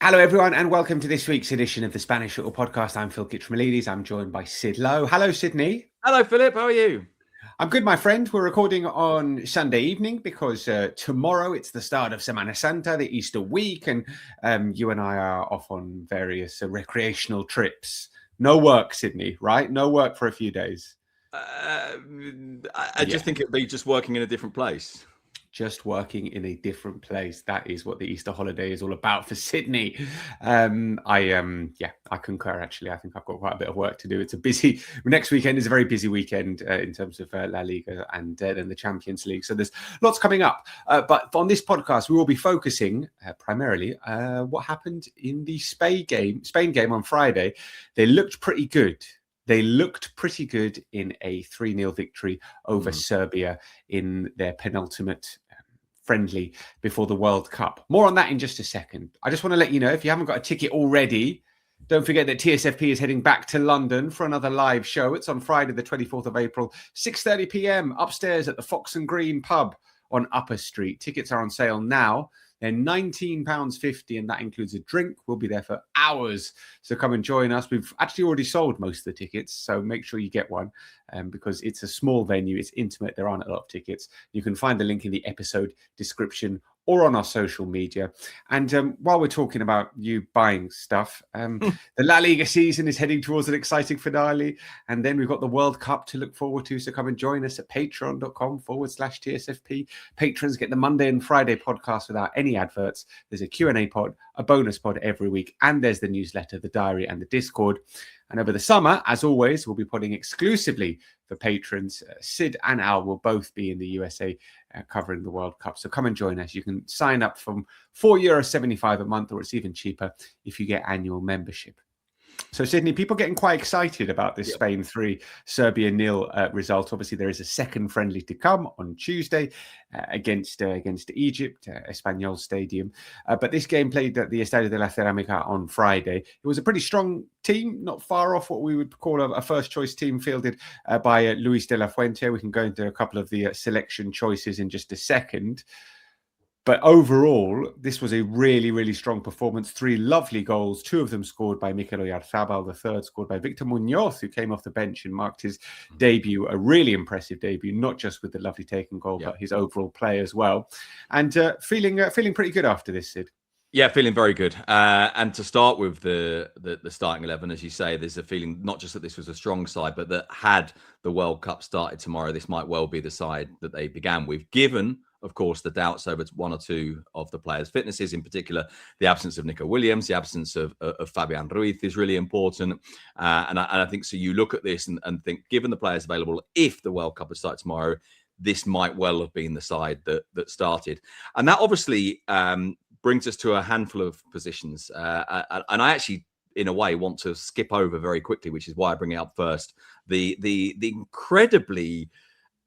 Hello, everyone, and welcome to this week's edition of the Spanish Football Podcast. I'm Phil Kitromilides. I'm joined by Sid Lowe. Hello, Sydney. Hello, Philip. How are you? I'm good, my friend. We're recording on Sunday evening because tomorrow it's the start of Semana Santa, the Easter week, and you and I are off on various recreational trips. No work, Sydney, right? No work for a few days. I just think it'd be just working in a different place. Just working in a different place. That is what the Easter holiday is all about for Sydney. I concur. Actually, I think I've got quite a bit of work to do. It's a busy next weekend is a very busy weekend in terms of La Liga and then the Champions League. So there's lots coming up. But on this podcast, we will be focusing primarily what happened in the Spain game on Friday. They looked pretty good. They looked pretty good in a 3-0 victory over Serbia in their penultimate friendly before the World Cup. More on that in just a second. I just want to let you know, if you haven't got a ticket already, don't forget that TSFP is heading back to London for another live show. It's on Friday, the 24th of April, 6:30 p.m. upstairs at the Fox and Green pub on Upper Street. Tickets are on sale now. They're £19.50, and that includes a drink. We'll be there for hours, so come and join us. We've actually already sold most of the tickets, so make sure you get one because it's a small venue. It's intimate. There aren't a lot of tickets. You can find the link in the episode description or on our social media. And while we're talking about you buying stuff, the La Liga season is heading towards an exciting finale. And then we've got the World Cup to look forward to. So come and join us at patreon.com/TSFP. Patrons get the Monday and Friday podcast without any adverts. There's a Q&A pod, a bonus pod every week. And there's the newsletter, the diary, and the Discord. And over the summer, as always, we'll be putting exclusively for patrons. Sid and Al will both be in the USA covering the World Cup. So come and join us. You can sign up from €4.75 a month, or it's even cheaper if you get annual membership. So, Sydney, people getting quite excited about this Spain 3, Serbia 0 result. Obviously, there is a second friendly to come on Tuesday against Egypt, Espanyol Stadium. But this game played at the Estadio de la Cerámica on Friday. It was a pretty strong team, not far off what we would call a first-choice team fielded by Luis de la Fuente. We can go into a couple of the selection choices in just a second. But overall, this was a really, really strong performance. 3 lovely goals, 2 of them scored by Mikel Oyarzabal, the third scored by Victor Munoz, who came off the bench and marked his debut, a really impressive debut, not just with the lovely taken goal, but his overall play as well. And feeling pretty good after this, Sid. Yeah, feeling very good. And to start with the starting 11, as you say, there's a feeling not just that this was a strong side, but that had the World Cup started tomorrow, this might well be the side that they began with, given, of course, the doubts over 1 or 2 of the players' fitnesses, in particular, the absence of Nico Williams, the absence of Fabian Ruiz is really important. And I think so. You look at this and think, given the players available, if the World Cup had started tomorrow, this might well have been the side that started. And that obviously brings us to a handful of positions. And I actually, in a way, want to skip over very quickly, which is why I bring it up first. The incredibly,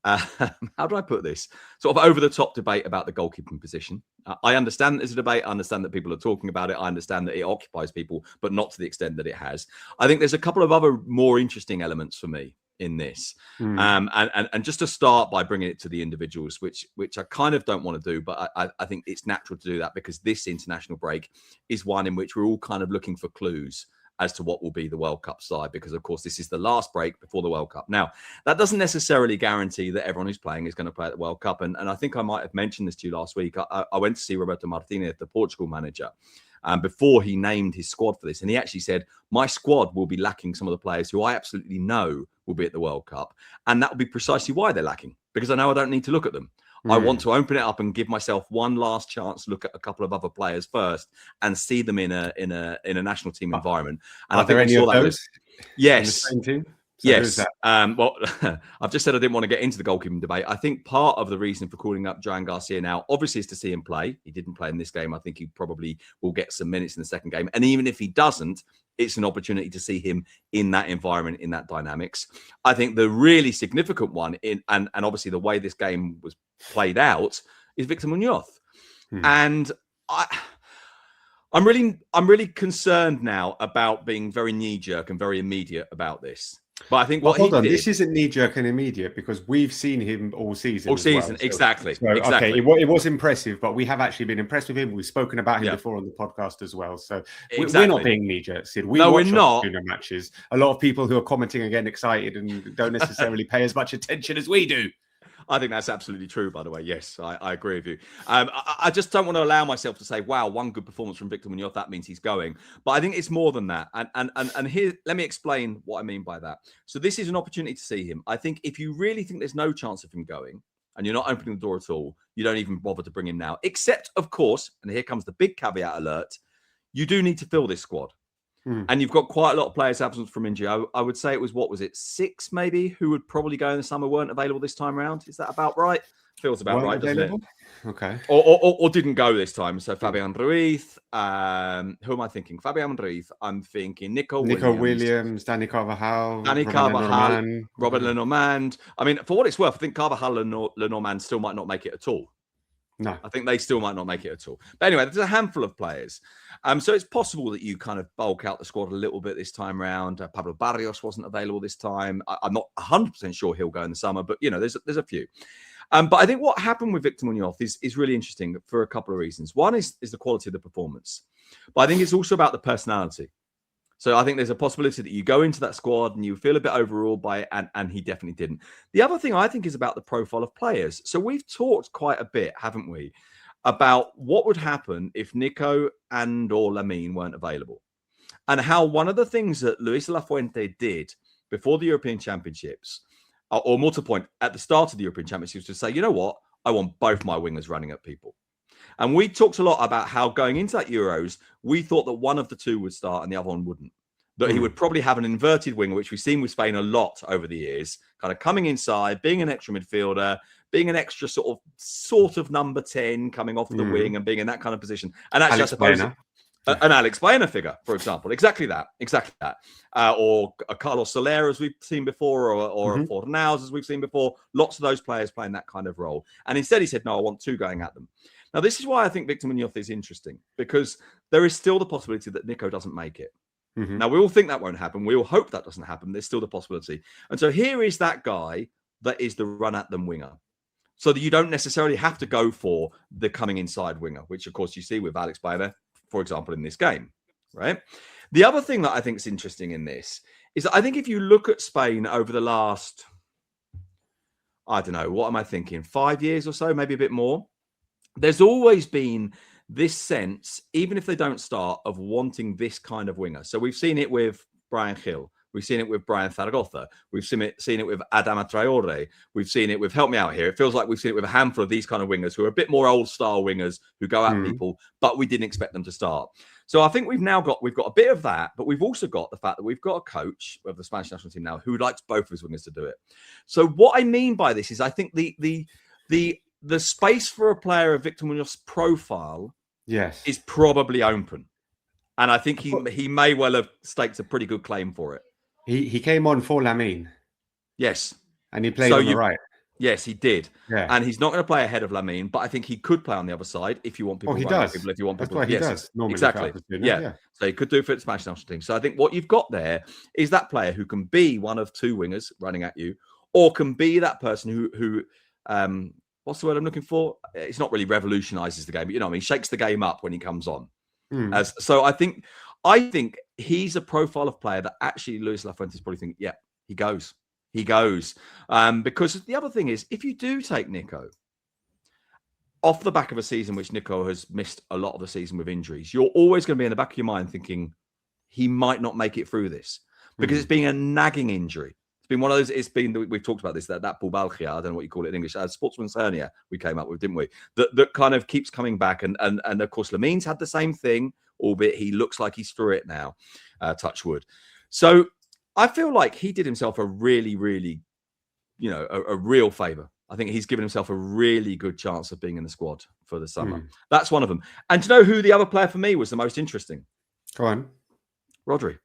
how do I put this? Sort of over the top debate about the goalkeeping position. I understand there's a debate. I understand that people are talking about it. I understand that it occupies people, but not to the extent that it has. I think there's a couple of other more interesting elements for me in this. And just to start by bringing it to the individuals, which I kind of don't want to do, but I think it's natural to do that because this international break is one in which we're all kind of looking for clues as to what will be the World Cup side, because of course this is the last break before the World Cup. Now, that doesn't necessarily guarantee that everyone who's playing is going to play at the World Cup. And I think I might have mentioned this to you last week. I went to see Roberto Martinez, the Portugal manager, before he named his squad for this. And he actually said, my squad will be lacking some of the players who I absolutely know will be at the World Cup. And that will be precisely why they're lacking, because I know I don't need to look at them. I want to open it up and give myself one last chance to look at a couple of other players first and see them in a national team environment. And Are there any of those? Yes. In the same team? So yes. Well, I've just said I didn't want to get into the goalkeeping debate. I think part of the reason for calling up Joan Garcia now, obviously, is to see him play. He didn't play in this game. I think he probably will get some minutes in the second game. And even if he doesn't, it's an opportunity to see him in that environment, in that dynamics. I think the really significant one, and obviously the way this game was played out, is Victor Munoz. And I'm really concerned now about being very knee-jerk and very immediate about this. But I think Well, what he hold on. did This isn't knee-jerk and immediate because we've seen him all season. all as season, well. exactly. Okay, it was impressive, but we have actually been impressed with him. We've spoken about him before on the podcast as well. So we're not being knee-jerk, Sid. We watch Osasuna matches. A lot of people who are commenting are getting excited and don't necessarily pay as much attention as we do. I think that's absolutely true, by the way. Yes, I agree with you. I just don't want to allow myself to say, wow, one good performance from Victor Munoz, that means he's going. But I think it's more than that. And here, let me explain what I mean by that. So this is an opportunity to see him. I think if you really think there's no chance of him going and you're not opening the door at all, you don't even bother to bring him now. Except, of course, and here comes the big caveat alert, you do need to fill this squad. And you've got quite a lot of players absent from injury. I would say it was, 6 maybe, who would probably go in the summer weren't available this time around. Is that about right? Feels about right, doesn't it? Okay. Or didn't go this time. So Fabian Ruiz, who am I thinking? Fabian Ruiz, I'm thinking Nico Williams, Dani Carvajal, Robert Lenormand. I mean, for what it's worth, I think Carvajal and Lenormand still might not make it at all. No, I think they still might not make it at all. But anyway, there's a handful of players. So it's possible that you kind of bulk out the squad a little bit this time round. Pablo Barrios wasn't available this time. I'm not 100% sure he'll go in the summer, but, there's a few. But I think what happened with Victor Munoz is really interesting for a couple of reasons. One is the quality of the performance. But I think it's also about the personality. So I think there's a possibility that you go into that squad and you feel a bit overawed by it, and he definitely didn't. The other thing I think is about the profile of players. So we've talked quite a bit, haven't we, about what would happen if Nico and or Lamine weren't available. And how one of the things that Luis de la Fuente did before the European Championships, or more to the point, at the start of the European Championships, was to say, you know what, I want both my wingers running at people. And we talked a lot about how going into that Euros, we thought that one of the two would start and the other one wouldn't. That he would probably have an inverted winger, which we've seen with Spain a lot over the years, kind of coming inside, being an extra midfielder, being an extra sort of number 10 coming off the wing and being in that kind of position. And actually, I suppose an Alex Baena figure, for example. Exactly that. Or a Carlos Soler, as we've seen before, or a Fornals, as we've seen before. Lots of those players playing that kind of role. And instead he said, no, I want two going at them. Now, this is why I think Victor Munoz is interesting, because there is still the possibility that Nico doesn't make it. Now, we all think that won't happen. We all hope that doesn't happen. There's still the possibility. And so here is that guy that is the run-at-them winger. So that you don't necessarily have to go for the coming inside winger, which, of course, you see with Alex Baena, for example, in this game, right? The other thing that I think is interesting in this is that I think if you look at Spain over the last, I don't know, what am I thinking, 5 years or so, maybe a bit more, there's always been this sense, even if they don't start, of wanting this kind of winger. So we've seen it with Brian Hill. We've seen it with Brian Zaragoza. We've seen it with Adama Traore. We've seen it with, help me out here, it feels like we've seen it with a handful of these kind of wingers who are a bit more old-style wingers who go at people, but we didn't expect them to start. So I think we've got a bit of that, but we've also got the fact that we've got a coach of the Spanish national team now who likes both of his wingers to do it. So what I mean by this is I think the space for a player of Victor Munoz's profile is probably open. And I think he may well have staked a pretty good claim for it. He came on for Lamine. Yes. And he played on the right. Yes, he did. Yeah. And he's not going to play ahead of Lamine, but I think he could play on the other side if you want people. Oh, he does. People, if you want people. That's what he does. Normally, exactly. Yeah. So he could do it for the Spanish national team. So I think what you've got there is that player who can be one of two wingers running at you, or can be that person who what's the word I'm looking for? It's not really revolutionizes the game, but you know what I mean? Shakes the game up when he comes on. So I think he's a profile of player that actually Luis de la Fuente is probably thinking, yeah, he goes. Because the other thing is, if you do take Nico off the back of a season, which Nico has missed a lot of the season with injuries, you're always going to be in the back of your mind thinking he might not make it through this because it's been a nagging injury. It's been one of those, we've talked about this, that pubalgia, I don't know what you call it in English, sportsman's hernia we came up with, didn't we? That kind of keeps coming back. And of course, Lamine's had the same thing, albeit he looks like he's through it now, touch wood. So I feel like he did himself a really, really, a real favour. I think he's given himself a really good chance of being in the squad for the summer. That's one of them. And do you know who the other player for me was the most interesting? Go on. Rodri.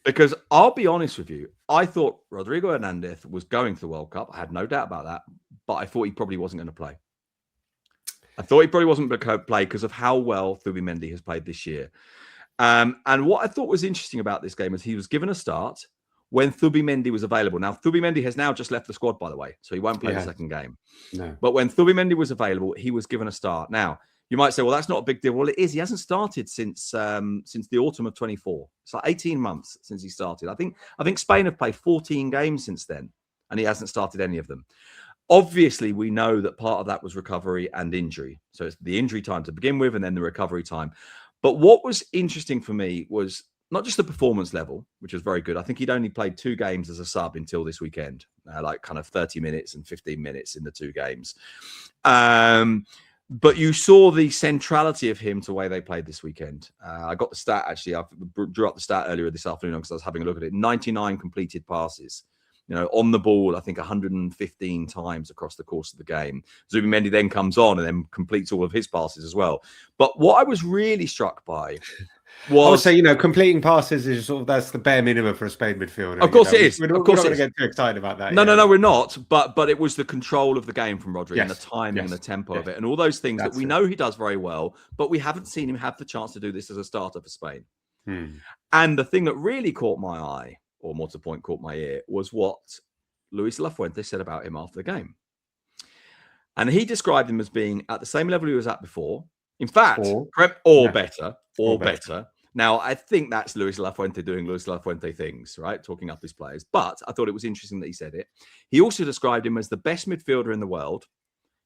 Because I'll be honest with you, I thought Rodrigo Hernandez was going to the World Cup. I had no doubt about that, but I thought he probably wasn't going to play. I thought he probably wasn't going to play because of how well Zubimendi has played this year. And what I thought was interesting about this game is he was given a start. when Zubimendi was available. Now, Zubimendi has now just left the squad, by the way, so he won't play the second game. No. But when Zubimendi was available, he was given a start. Now, you might say, well, that's not a big deal. Well, it is. He hasn't started since the autumn of 24. It's like 18 months since he started. I think Spain have played 14 games since then, and he hasn't started any of them. Obviously, we know that part of that was recovery and injury. So it's the injury time to begin with, and then the recovery time. But what was interesting for me was not just the performance level, which was very good. I think he'd only played 2 games as a sub until this weekend, like kind of 30 minutes and 15 minutes in the 2 games. But you saw the centrality of him to the way they played this weekend. I got the stat, actually. I drew up the stat earlier this afternoon because I was having a look at it. 99 completed passes. On the ball, I think 115 times across the course of the game. Zubimendi then comes on and then completes all of his passes as well. But what I was really struck by was... I would say, completing passes is that's the bare minimum for a Spain midfielder. Of course it is. We're not going to get too excited about that. No, we're not. But it was the control of the game from Rodri and the timing and the tempo of it and all those things that we know he does very well, but we haven't seen him have the chance to do this as a starter for Spain. And the thing that really caught my eye, or more to the point, caught my ear, was what Luis de la Fuente said about him after the game. And he described him as being at the same level he was at before. In fact, better. Now, I think that's Luis de la Fuente doing Luis de la Fuente things, right? Talking up his players. But I thought it was interesting that he said it. He also described him as the best midfielder in the world,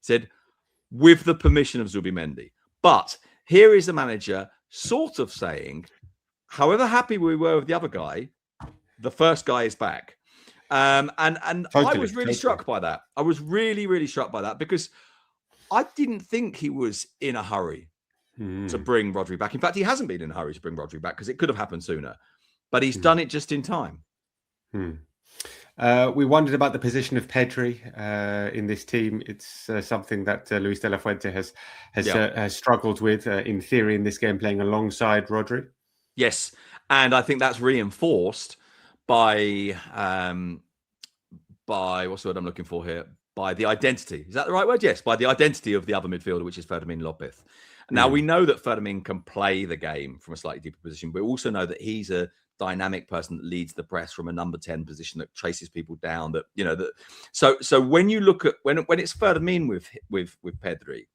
said, with the permission of Zubimendi. But here is the manager sort of saying, however happy we were with the other guy, the first guy is back. And I was really struck by that. I was really, really struck by that because I didn't think he was in a hurry to bring Rodri back. In fact, he hasn't been in a hurry to bring Rodri back because it could have happened sooner. But he's done it just in time. We wondered about the position of Pedri in this team. It's something that Luis de la Fuente has struggled with, in theory, in this game, playing alongside Rodri. Yes, and I think that's reinforced by what's the word I'm looking for here? By the identity. Is that the right word? Yes, by the identity of the other midfielder, which is Fermín López. Now, we know that Fermín can play the game from a slightly deeper position, but we also know that he's a dynamic person that leads the press from a number 10 position, that chases people down, so when you look at when it's Fermín with Pedri,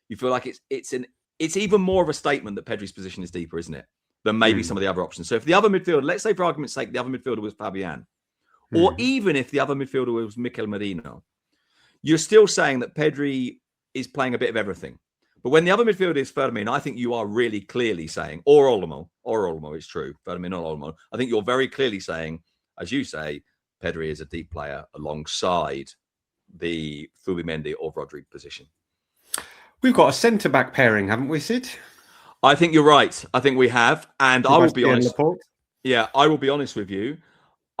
you feel like it's even more of a statement that Pedri's position is deeper, isn't it, than maybe some of the other options. So if the other midfielder, let's say for argument's sake, the other midfielder was Fabian, or even if the other midfielder was Mikel Merino, you're still saying that Pedri is playing a bit of everything. But when the other midfielder is Fermín, I think you are really clearly saying, or Olmo, it's true, Fermín or Olmo. I think you're very clearly saying, as you say, Pedri is a deep player alongside the Zubimendi or Rodri position. We've got a centre-back pairing, haven't we, Sid? I think you're right. I think we have. And I will be honest. I will be honest with you.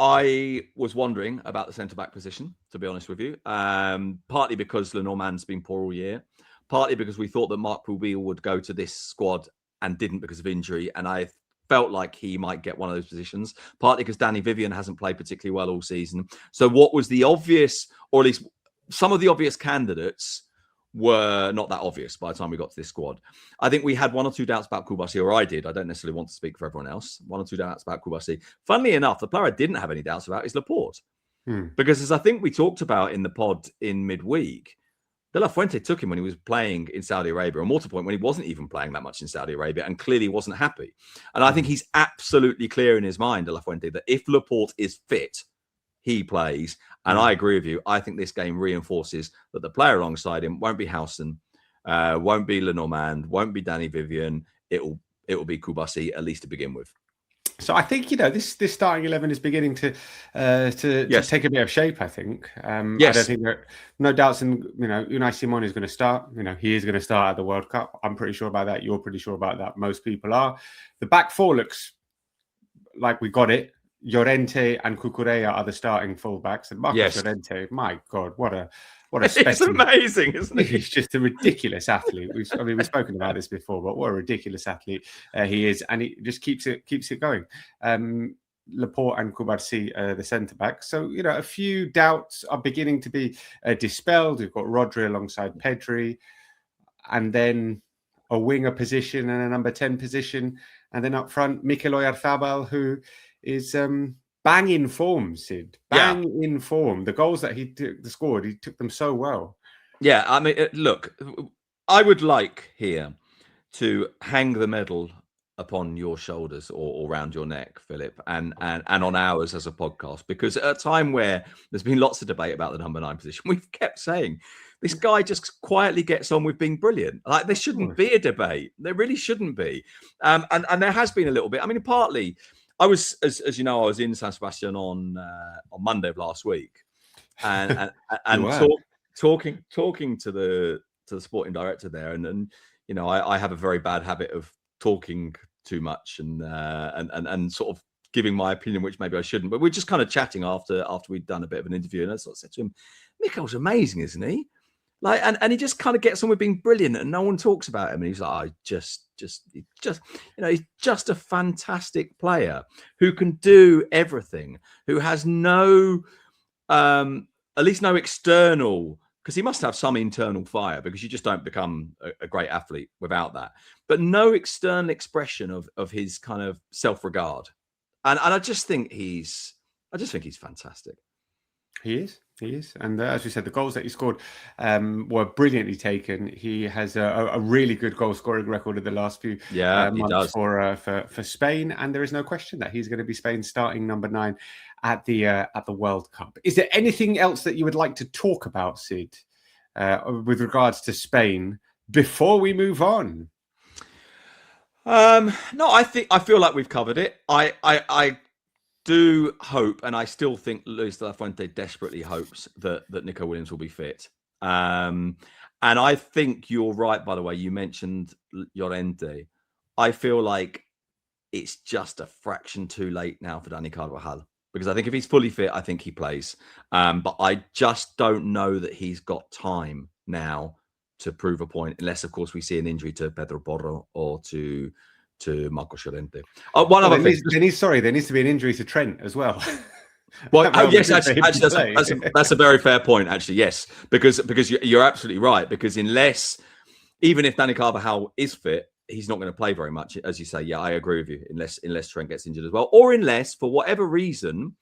I was wondering about the centre-back position, to be honest with you, partly because Lenormand's been poor all year, partly because we thought that Marc Pubille would go to this squad and didn't because of injury, and I felt like he might get one of those positions, partly because Danny Vivian hasn't played particularly well all season. So what was the obvious, or at least some of the obvious candidates, were not that obvious by the time we got to this squad. I think we had 1 or 2 doubts about Kubasi, or I did. I don't necessarily want to speak for everyone else. 1 or 2 doubts about Kubasi. Funnily enough, the player I didn't have any doubts about is Laporte. Because as I think we talked about in the pod in midweek, De La Fuente took him when he was playing in Saudi Arabia, or more to the point, when he wasn't even playing that much in Saudi Arabia and clearly wasn't happy. And I think he's absolutely clear in his mind, De La Fuente, that if Laporte is fit, he plays. And I agree with you. I think this game reinforces that the player alongside him won't be Howson, won't be Lenormand, won't be Danny Vivian. It will be Kubasi, at least to begin with. So I think, this starting 11 is beginning to take a bit of shape, I think. I don't think there no doubts in, Unai Simon is going to start. He is going to start at the World Cup. I'm pretty sure about that. You're pretty sure about that. Most people are. The back four looks like we got it. Llorente and Cucurella are the starting fullbacks. And Marcos Llorente, my God, what a specimen. It's amazing, isn't it? He's just a ridiculous athlete. We've spoken about this before, but what a ridiculous athlete he is. And he just keeps it going. Laporte and Kubasi, the centre-backs. So, a few doubts are beginning to be dispelled. We've got Rodri alongside Pedri, and then a winger position and a number 10 position. And then up front, Mikel Oyarzabal, who is bang in form, Sid. Bang in form. The goals that he scored, he took them so well. Yeah, I mean, look, I would like here to hang the medal upon your shoulders or around your neck, Philip, and on ours as a podcast, because at a time where there's been lots of debate about the number 9 position, we've kept saying this guy just quietly gets on with being brilliant. Like, there shouldn't be a debate. There really shouldn't be. And there has been a little bit. I mean, partly, I was, as you know, I was in San Sebastian on Monday of last week, and talking to the sporting director there, and you know, I have a very bad habit of talking too much and sort of giving my opinion, which maybe I shouldn't. But we're just kind of chatting after we'd done a bit of an interview, and I sort of said to him, "Mikel's amazing, isn't he? Like, and he just kind of gets on with being brilliant, and no one talks about him." And he's like, just, you know, he's just a fantastic player who can do everything, who has no, at least no external, because he must have some internal fire, because you just don't become a great athlete without that, but no external expression of his kind of self-regard. And I just think he's fantastic. He is. And as we said, the goals that he scored were brilliantly taken. He has a really good goal scoring record in the last few months for Spain. And there is no question that he's going to be Spain's starting number 9 at the World Cup. Is there anything else that you would like to talk about, Sid, with regards to Spain before we move on? No, I feel like we've covered it. I do hope, and I still think Luis de la Fuente desperately hopes that Nico Williams will be fit. And I think you're right, by the way. You mentioned Llorente. I feel like it's just a fraction too late now for Dani Carvajal, because I think if he's fully fit, I think he plays. But I just don't know that he's got time now to prove a point, unless, of course, we see an injury to Pedro Porro or to Marcos Llorente. One other thing. There needs to be an injury to Trent as well. Well, yes, actually, that's a very fair point. Actually, yes, because you're absolutely right. Because even if Dani Carvajal is fit, he's not going to play very much, as you say. Yeah, I agree with you. Unless Trent gets injured as well, or unless, for whatever reason,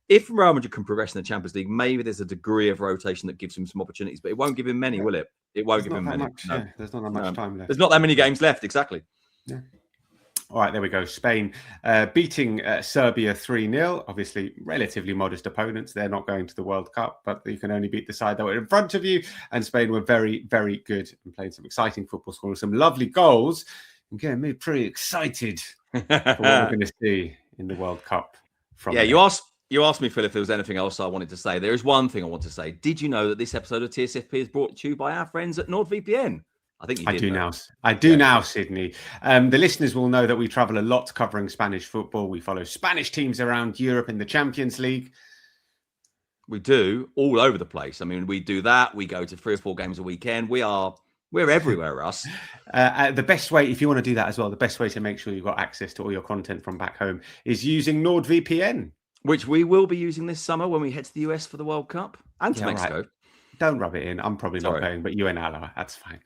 if Real Madrid can progress in the Champions League, maybe there's a degree of rotation that gives him some opportunities, but it won't give him many, will it? It won't give him many. No. There's not that much time left. There's not that many games left, exactly. Yeah. All right, there we go. Spain beating Serbia 3-0. Obviously, relatively modest opponents. They're not going to the World Cup, but you can only beat the side that were in front of you. And Spain were very, very good and playing some exciting football, scoring some lovely goals. And getting me pretty excited for what we're going to see in the World Cup. You asked me, Phil, if there was anything else I wanted to say. There is one thing I want to say. Did you know that this episode of TSFP is brought to you by our friends at NordVPN? I think you did. I do now, Sydney. The listeners will know that we travel a lot covering Spanish football. We follow Spanish teams around Europe in the Champions League. We do, all over the place. I mean, we do that. We go to 3 or 4 games a weekend. We're everywhere, us. The best way, if you want to do that as well, the best way to make sure you've got access to all your content from back home is using NordVPN. Which we will be using this summer when we head to the US for the World Cup and to Mexico. Right. Don't rub it in. I'm probably not going, but you and Al are. That's fine.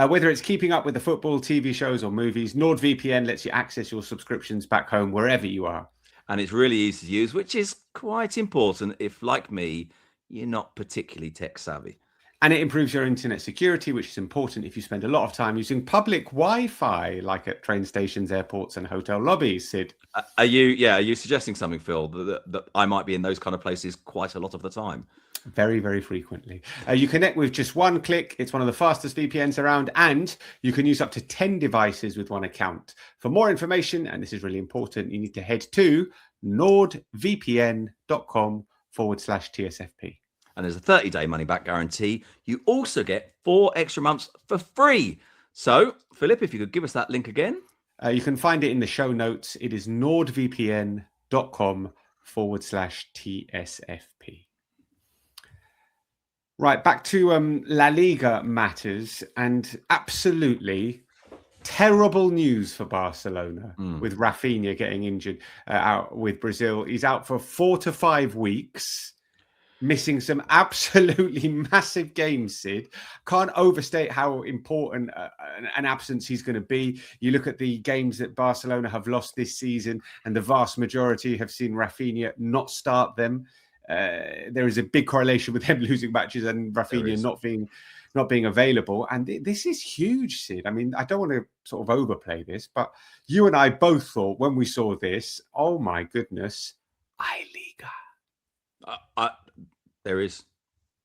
Whether it's keeping up with the football, TV shows or movies, NordVPN lets you access your subscriptions back home wherever you are. And it's really easy to use, which is quite important if, like me, you're not particularly tech savvy. And it improves your internet security, which is important if you spend a lot of time using public Wi-Fi, like at train stations, airports and hotel lobbies, Sid. Are you suggesting something, Phil, that I might be in those kind of places quite a lot of the time? Very, very frequently. You connect with just one click. It's one of the fastest VPNs around, and you can use up to 10 devices with one account. For more information, and this is really important, you need to head to nordvpn.com/TSFP. And there's a 30-day money-back guarantee. You also get 4 extra months for free. So, Philip, if you could give us that link again. You can find it in the show notes. It is nordvpn.com/TSFP. Right, back to La Liga matters, and absolutely terrible news for Barcelona with Raphinha getting injured out with Brazil. He's out for 4 to 5 weeks. missing some absolutely massive games, Sid. Can't overstate how important an absence he's going to be. You look at the games that Barcelona have lost this season, and the vast majority have seen Raphinha not start them. There is a big correlation with them losing matches and Raphinha not being available. And this is huge, Sid. I mean, I don't want to sort of overplay this, but you and I both thought when we saw this, oh my goodness, Liga. There is.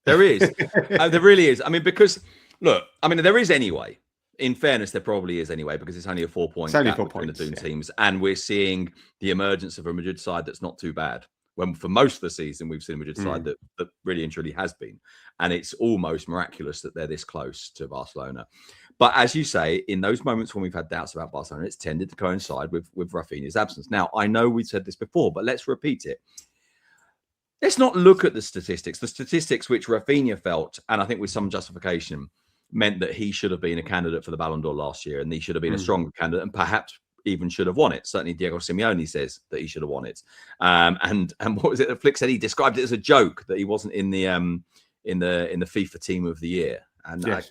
There really is. I mean, because look, I mean, there is anyway. In fairness, there probably is anyway, because it's only a 4-point gap between the two teams, and we're seeing the emergence of a Madrid side that's not too bad. When for most of the season, we've seen a Madrid side that really and truly has been. And it's almost miraculous that they're this close to Barcelona. But as you say, in those moments when we've had doubts about Barcelona, it's tended to coincide with Raphinha's absence. Now, I know we said this before, but let's repeat it. Let's not look at the statistics. The statistics which Raphinha felt, and I think with some justification, meant that he should have been a candidate for the Ballon d'Or last year, and he should have been a stronger candidate, and perhaps even should have won it. Certainly Diego Simeone says that he should have won it. And what was it that Flick said? He described it as a joke that he wasn't in the FIFA team of the year. And yes.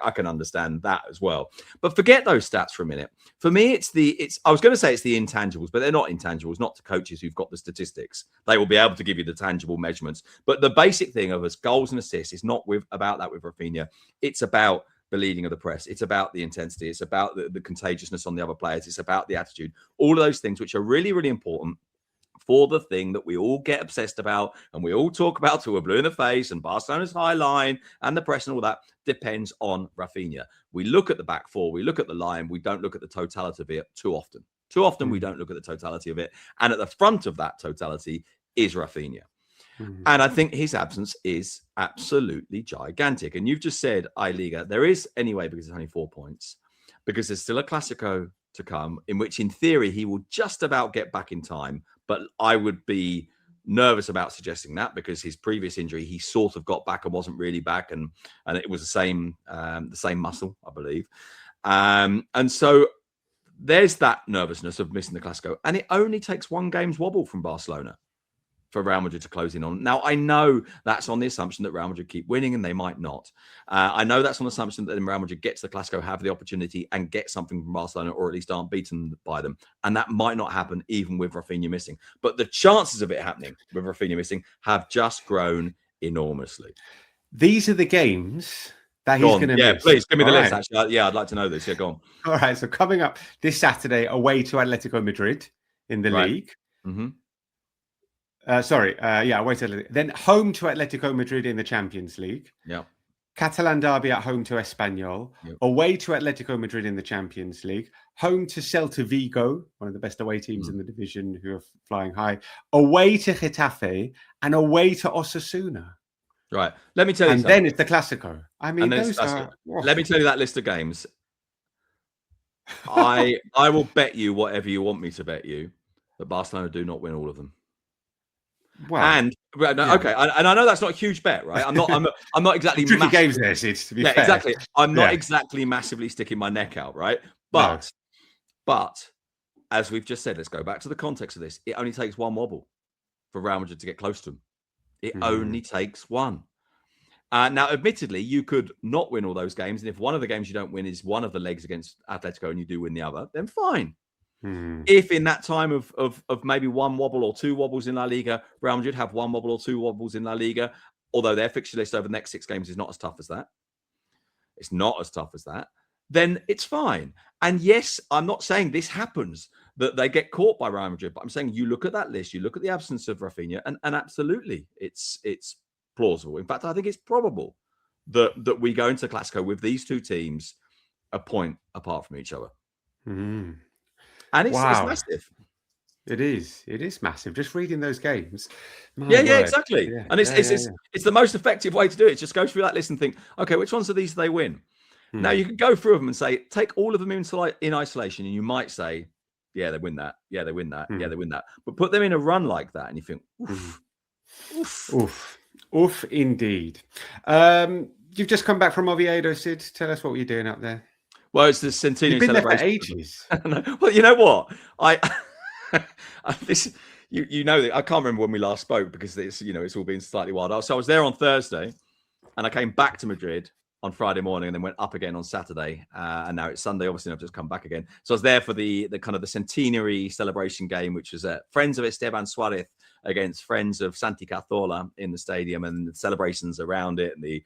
I can understand that as well. But forget those stats for a minute. For me, I was going to say it's the intangibles, but they're not intangibles, not to coaches who've got the statistics. They will be able to give you the tangible measurements. But the basic thing of us goals and assists is not about that with Raphinha. It's about the leading of the press. It's about the intensity. It's about the contagiousness on the other players. It's about the attitude. All of those things which are really, really important for the thing that we all get obsessed about and we all talk about till we're blue in the face, and Barcelona's high line and the press and all that depends on Raphinha. We look at the back four, we look at the line, we don't look at the totality of it too often. Too often we don't look at the totality of it. And at the front of that totality is Raphinha. And I think his absence is absolutely gigantic. And you've just said, Liga, there is anyway, because it's only 4 points, because there's still a Clásico to come, in which in theory he will just about get back in time. But I would be nervous about suggesting that, because his previous injury, he sort of got back and wasn't really back. And it was the same muscle, I believe. And so there's that nervousness of missing the Clásico. And it only takes one game's wobble from Barcelona for Real Madrid to close in on. Now, I know that's on the assumption that Real Madrid keep winning, and they might not. I know that's on the assumption that Real Madrid gets the Clásico, have the opportunity, and get something from Barcelona, or at least aren't beaten by them. And that might not happen even with Raphinha missing. But the chances of it happening with Raphinha missing have just grown enormously. These are the games that he's going to miss. Yeah, please, give me the list, actually. Yeah, I'd like to know this. Yeah, go on. All right, so coming up this Saturday, away to Atletico Madrid in the league. Mm-hmm. Away to then home to Atletico Madrid in the Champions League. Yeah. Catalan derby at home to Espanyol. Yep. Away to Atletico Madrid in the Champions League. Home to Celta Vigo, one of the best away teams in the division who are flying high. Away to Getafe and away to Osasuna. Right. Let me tell you something. Then it's the Clásico. I mean, let me tell you that list of games. I will bet you whatever you want me to bet you that Barcelona do not win all of them. Wow. And okay, and I know that's not a huge bet, right? I'm not exactly tricky games there, Sid, to be fair. Exactly. I'm not exactly massively sticking my neck out, right? But as we've just said, let's go back to the context of this. It only takes one wobble for Real Madrid to get close to them. It only takes one. Now, admittedly, you could not win all those games, and if one of the games you don't win is one of the legs against Atletico and you do win the other, then fine. If in that time of maybe one wobble or two wobbles in La Liga, Real Madrid have one wobble or two wobbles in La Liga, although their fixture list over the next 6 games is not as tough as that. It's not as tough as that. Then it's fine. And yes, I'm not saying this happens, that they get caught by Real Madrid, but I'm saying you look at that list, you look at the absence of Raphinha, and absolutely, it's plausible. In fact, I think it's probable that we go into Clásico with these two teams a point apart from each other. And it's massive. It is massive. Just reading those games. Exactly. Yeah, and it's the most effective way to do it. Just go through that list and think, okay, which ones of these do they win? Now you can go through them and say, take all of them in isolation, and you might say, yeah, they win that. Yeah, they win that. Yeah, they win that. But put them in a run like that, and you think, oof, indeed. You've just come back from Oviedo, Sid. Tell us what you're doing up there. Well, it's the centennial celebration. You've been there for ages. Well, you know what? you know that I can't remember when we last spoke because it's all been slightly wild. So I was there on Thursday, and I came back to Madrid on Friday morning, and then went up again on Saturday, and now it's Sunday. Obviously, I've just come back again. So I was there for the kind of the centenary celebration game, which was friends of Esteban Suarez against friends of Santi Cazorla in the stadium, and the celebrations around it, and the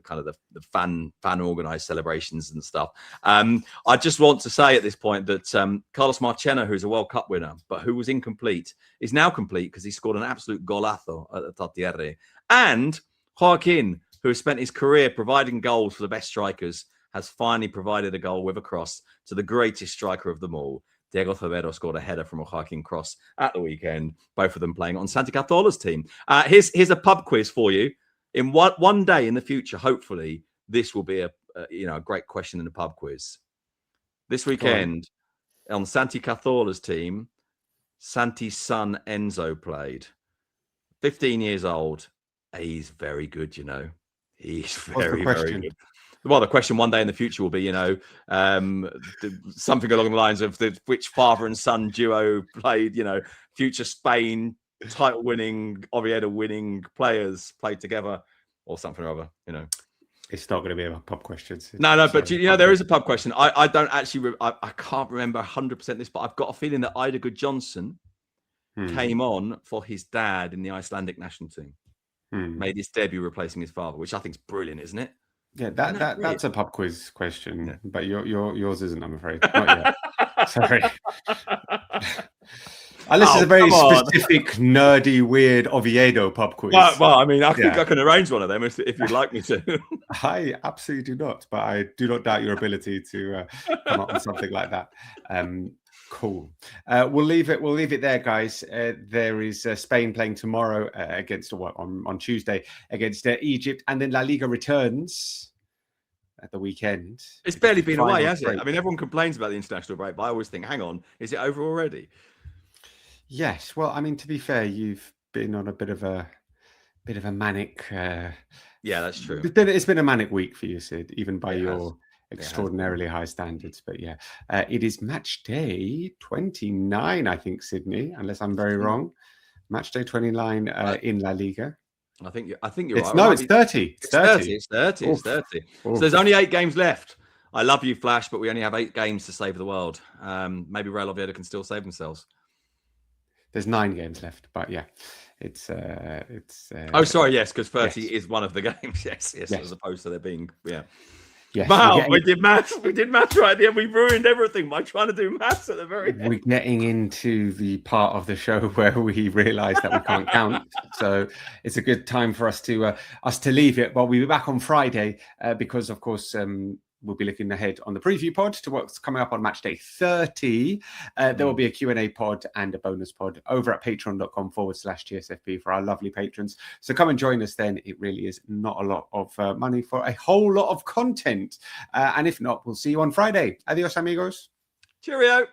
kind of the fan organized celebrations and stuff. I just want to say at this point that Carlos Marchena, who's a World Cup winner but who was incomplete, is now complete because he scored an absolute golazo at the Tartiere. And Joaquin, who has spent his career providing goals for the best strikers, has finally provided a goal with a cross to the greatest striker of them all. Diego Favero scored a header from a Joaquin cross at the weekend, both of them playing on Santi Cazorla's team. Here's a pub quiz for you. In one day in the future, hopefully, this will be a great question in the pub quiz. This weekend, on Santi Cazorla's team, Santi's son Enzo played. 15 years old. He's very good, He's very, very good. Well, the question one day in the future will be, something along the lines of which father and son duo played, future Spain title-winning, Oviedo-winning players played together, or something or other, It's not going to be a pub question. No, but there is a pub question. I don't actually, I can't remember 100% this, but I've got a feeling that Idagur Johnson came on for his dad in the Icelandic national team. Made his debut replacing his father, which I think is brilliant, isn't it? Yeah, that's a pub quiz question, but yours isn't, I'm afraid. Not yet. Sorry. Unless it's a very specific, nerdy, weird Oviedo pub quiz. Well, I mean, I think I can arrange one of them if you'd like me to. I absolutely do not, but I do not doubt your ability to come up with something like that. Cool. We'll leave it there, guys. There is Spain playing tomorrow on Tuesday against Egypt, and then La Liga returns at the weekend. It's barely been away, has it? I mean, everyone complains about the international break, but I always think, hang on, is it over already? Yes. Well, I mean, to be fair, you've been on a bit of a manic. Yeah, that's true. It's been a manic week for you, Sid, even by your extraordinarily high standards. But yeah, it is match day 29, I think, Sydney, unless I'm very wrong. Match day 29 in La Liga. I think you're right. No, it's 30. It's 30. It's 30. So there's only 8 games left. I love you, Flash, but we only have 8 games to save the world. Maybe Real Oviedo can still save themselves. There's 9 games left, but yeah, it's. Oh, sorry, yes, because 30 is one of the games. Yes, as opposed to there being Yes, wow, we did maths. We did maths right there. We ruined everything by trying to do maths at the very end. We're getting into the part of the show where we realise that we can't count. So it's a good time for us to leave it. But we'll be back on Friday because, of course, we'll be looking ahead on the preview pod to what's coming up on match day 30. There will be a Q&A pod and a bonus pod over at patreon.com/TSFP for our lovely patrons. So come and join us then. It really is not a lot of money for a whole lot of content. And if not, we'll see you on Friday. Adios, amigos. Cheerio.